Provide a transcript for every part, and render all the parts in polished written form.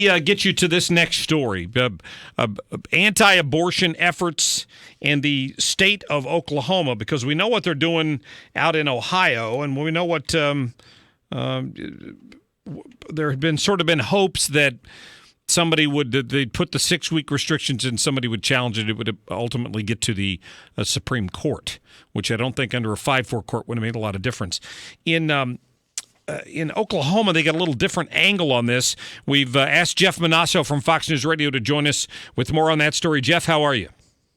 Get you to this next story. Anti-abortion efforts in the state of Oklahoma, because we know what they're doing out in Ohio, and we know what there had been been hopes that they'd put the 6-week restrictions and somebody would challenge it. It would ultimately get to the Supreme Court, which I don't think under a 5-4 court would have made a lot of difference. In Oklahoma, they got a little different angle on this. We've asked Jeff Monosso from Fox News Radio to join us with more on that story. Jeff, how are you?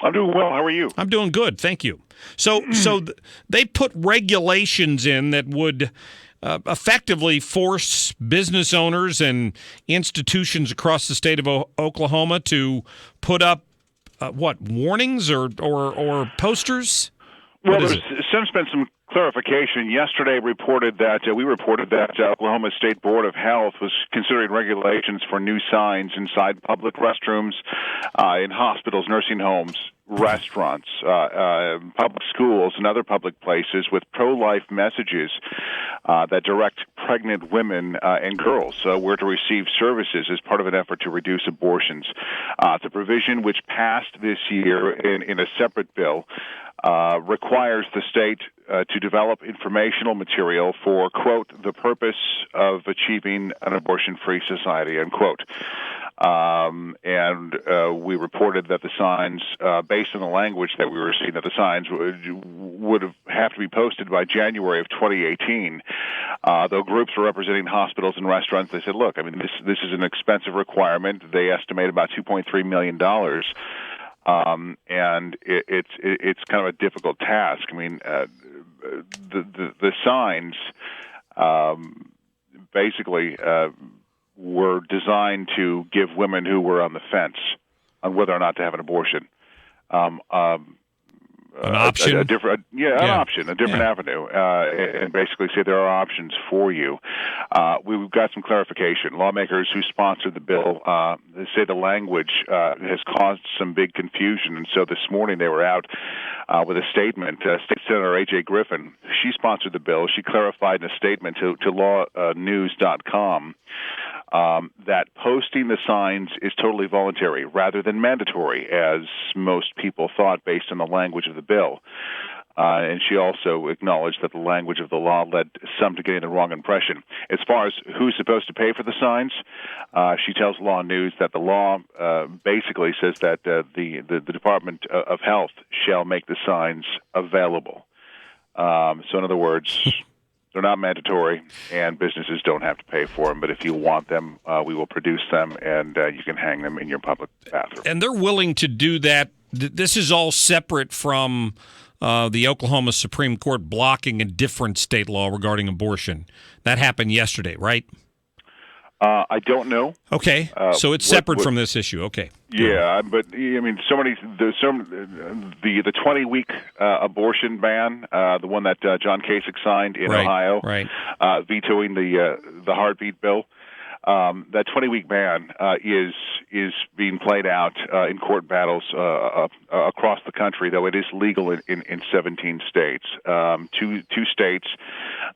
I'm doing well. How are you? I'm doing good, thank you. So they put regulations in that would effectively force business owners and institutions across the state of Oklahoma to put up warnings or posters? Well, there's since been some clarification. Yesterday, we reported that Oklahoma State Board of Health was considering regulations for new signs inside public restrooms, in hospitals, nursing homes, restaurants, public schools, and other public places with pro-life messages that direct pregnant women and girls where to receive services as part of an effort to reduce abortions. The provision, which passed this year in a separate bill, requires the state to develop informational material for, quote, the purpose of achieving an abortion-free society, unquote. And we reported that the signs, based on the language that we were seeing, that the signs would have to be posted by January of 2018. Though groups were representing hospitals and restaurants, they said, look, I mean, this is an expensive requirement. They estimate about $2.3 million. And it's kind of a difficult task. I mean, the signs basically were designed to give women who were on the fence on whether or not to have an abortion an option, an option, a different avenue, and basically say there are options for you. We've got some clarification. Lawmakers who sponsored the bill they say the language has caused some big confusion, and so this morning they were out with a statement. State Senator A.J. Griffin, she sponsored the bill. She clarified in a statement to lawnews.com that posting the signs is totally voluntary rather than mandatory, as most people thought based on the language of the bill. And she also acknowledged that the language of the law led some to getting the wrong impression. As far as who's supposed to pay for the signs, she tells Law News that the law basically says that the Department of Health shall make the signs available. So in other words, they're not mandatory, and businesses don't have to pay for them. But if you want them, we will produce them, and you can hang them in your public bathroom. And they're willing to do that. This is all separate from the Oklahoma Supreme Court blocking a different state law regarding abortion. That happened yesterday, right? I don't know. Okay, so it's separate from this issue. Okay. Yeah, but I mean, the 20-week abortion ban, the one that John Kasich signed in Ohio, vetoing the heartbeat bill. That 20-week ban is being played out in court battles across the country, though it is legal in 17 states. Two states,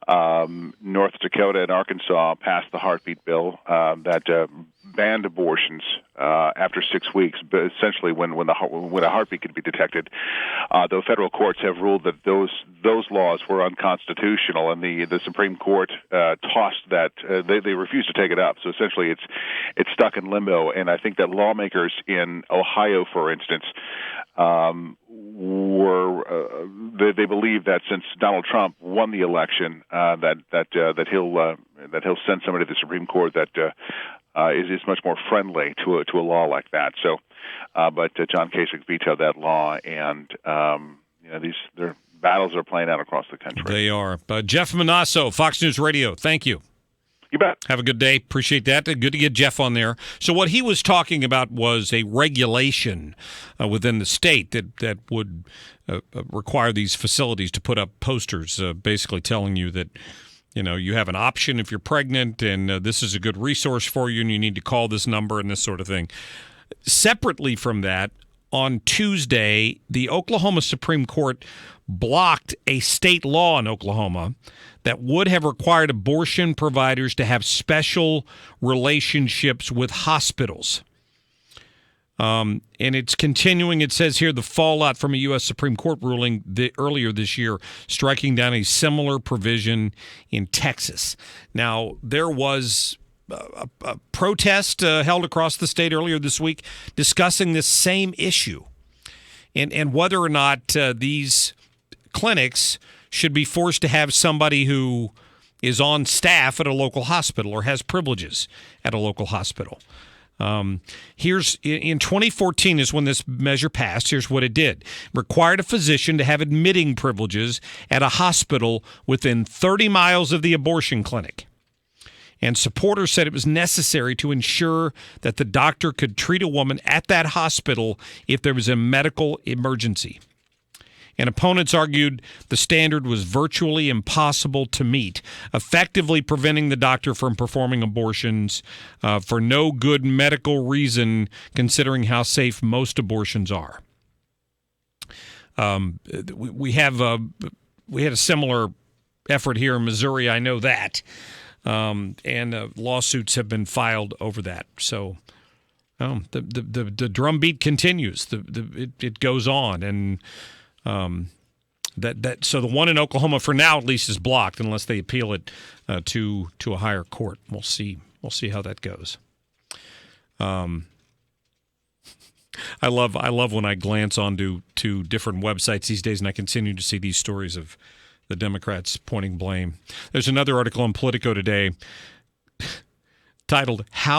North Dakota and Arkansas, passed the heartbeat bill that banned abortions after 6 weeks, but essentially when a heartbeat could be detected. Though federal courts have ruled that those laws were unconstitutional, and the Supreme Court tossed that. They refused to take it up. So essentially, it's stuck in limbo. And I think that lawmakers in Ohio, for instance, they believe that since Donald Trump won the election, that he'll send somebody to the Supreme Court that is much more friendly to a law like that. So, but John Kasich vetoed that law, and their battles are playing out across the country. They are. Jeff Monosso, Fox News Radio. Thank you. You bet. Have a good day. Appreciate that. Good to get Jeff on there. So what he was talking about was a regulation within the state that would require these facilities to put up posters basically telling you that, you have an option if you're pregnant, and this is a good resource for you, and you need to call this number and this sort of thing. Separately from that, on Tuesday, the Oklahoma Supreme Court blocked a state law in Oklahoma that would have required abortion providers to have special relationships with hospitals. And it's continuing. It says here the fallout from a U.S. Supreme Court ruling earlier this year, striking down a similar provision in Texas. Now, there was a protest held across the state earlier this week discussing this same issue and whether or not these clinics should be forced to have somebody who is on staff at a local hospital or has privileges at a local hospital. Here's in 2014 is when this measure passed. Here's what it did. Required a physician to have admitting privileges at a hospital within 30 miles of the abortion clinic. And supporters said it was necessary to ensure that the doctor could treat a woman at that hospital if there was a medical emergency. And opponents argued the standard was virtually impossible to meet, effectively preventing the doctor from performing abortions for no good medical reason, considering how safe most abortions are. We had a similar effort here in Missouri, I know that, and lawsuits have been filed over that. So the drumbeat continues. It goes on, and so the one in Oklahoma for now at least is blocked unless they appeal it to a higher court. We'll see how that goes. I love when I glance onto different websites these days and I continue to see these stories of the Democrats pointing blame. There's another article on Politico today titled "How